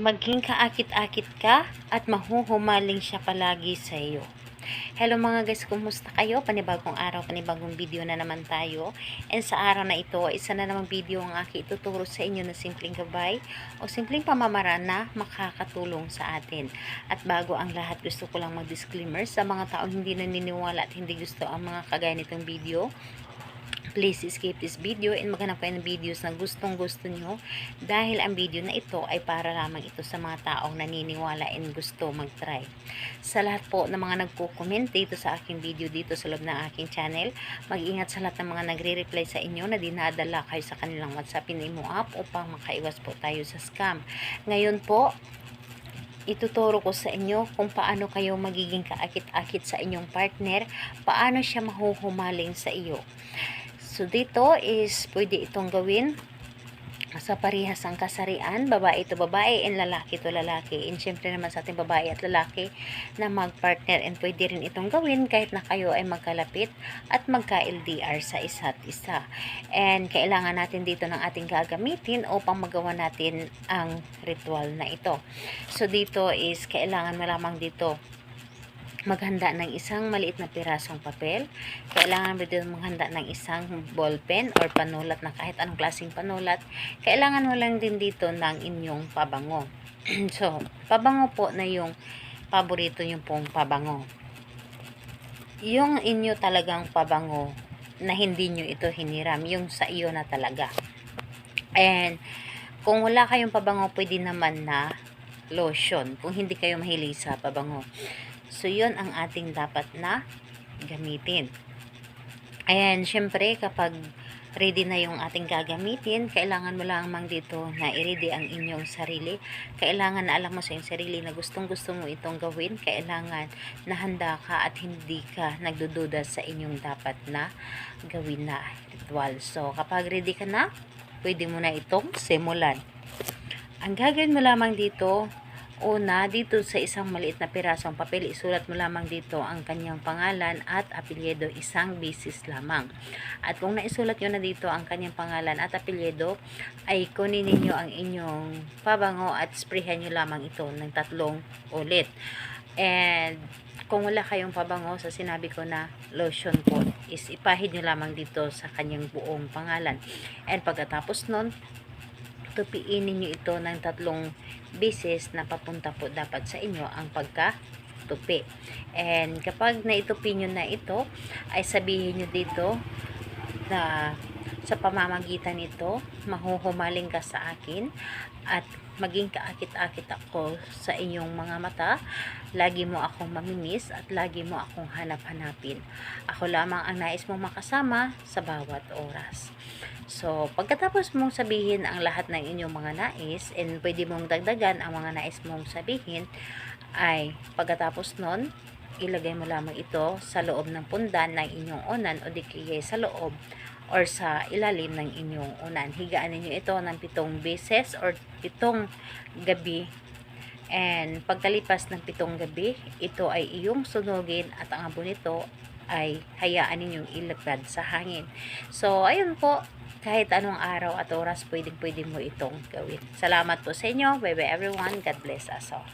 Maging kaakit-akit ka at mahuhumaling siya palagi sa iyo. Hello mga guys, kumusta kayo? Panibagong araw, panibagong video na naman tayo. And sa araw na ito, isa na namang video ang aking ituturo sa inyo na simpleng gabay o simpleng pamamaraan na makakatulong sa atin. At bago ang lahat, gusto ko lang mag-disclaimer sa mga taong hindi naniniwala at hindi gusto ang mga kagaya nitong video. Please skip this video and maghanap kayo ng videos na gustong gusto nyo dahil ang video na ito ay para lamang ito sa mga taong naniniwala and gusto mag-try. Sa lahat po ng mga nagko-comment dito sa aking video dito sa loob ng aking channel, mag-ingat sa lahat ng mga nagre-reply sa inyo na dinadala kayo sa kanilang WhatsApp Imo app upang makaiwas po tayo sa scam. Ngayon po, ituturo ko sa inyo kung paano kayo magiging kaakit-akit sa inyong partner, paano siya mahuhumaling sa iyo. So dito is pwede itong gawin sa parehas ang kasarian, babae to babae and lalaki to lalaki. And syempre naman sa ating babae at lalaki na mag-partner, and pwede rin itong gawin kahit na kayo ay magkalapit at magka-LDR sa isa't isa. And kailangan natin dito ng ating gagamitin upang magawa natin ang ritual na ito. So dito is kailangan mo lamang dito maghanda ng isang maliit na pirasong papel. Kailangan mo din maghanda ng isang ballpen or panulat na kahit anong klaseng panulat. Kailangan mo lang din dito ng inyong pabango. So, pabango po na yung paborito nyo pong pabango. Yung inyo talagang pabango na hindi nyo ito hiniram, yung sa iyo na talaga. And kung wala kayong pabango, pwede naman na lotion kung hindi kayo mahilig sa pabango. So, yun ang ating dapat na gamitin. Ayan, syempre, kapag ready na yung ating gagamitin, kailangan mo lamang dito na i-ready ang inyong sarili. Kailangan na alam mo sa iyong sarili na gustong-gusto mo itong gawin. Kailangan na handa ka at hindi ka nagdududa sa inyong dapat na gawin na ritual. So, kapag ready ka na, pwede mo na itong simulan. Ang gagawin mo lamang dito, una, dito sa isang maliit na pirasong papel, isulat mo lamang dito ang kanyang pangalan at apelyido isang beses lamang. At kung naisulat nyo na dito ang kanyang pangalan at apelyido, ay kunin ninyo ang inyong pabango at sprayhan nyo lamang ito ng 3 ulit. And kung wala kayong pabango sa sinabi ko na lotion po, is ipahid nyo lamang dito sa kanyang buong pangalan. And pagkatapos nun, tupiin ninyo ito ng 3 beses na papunta po dapat sa inyo ang pagkatupi. And kapag naitupi nyo na ito, ay sabihin nyo dito na sa pamamagitan nito, mahuhumaling ka sa akin at maging kaakit-akit ako sa inyong mga mata. Lagi mo akong mamimiss at lagi mo akong hanap-hanapin. Ako lamang ang nais mong makasama sa bawat oras. So, pagkatapos mong sabihin ang lahat ng inyong mga nais, and pwede mong dagdagan ang mga nais mong sabihin, ay pagkatapos nun, ilagay mo lamang ito sa loob ng pundan ng inyong unan o di kaya sa loob or sa ilalim ng inyong unan. Higaan ninyo ito ng 7 beses or 7 gabi. And pagkalipas ng 7 gabi, ito ay iyong sunugin at ang abo nito ay hayaan ninyong ilagad sa hangin. So, ayun po, kahit anong araw at oras, pwede mo itong gawin. Salamat po sa inyo. Bye bye everyone. God bless us all.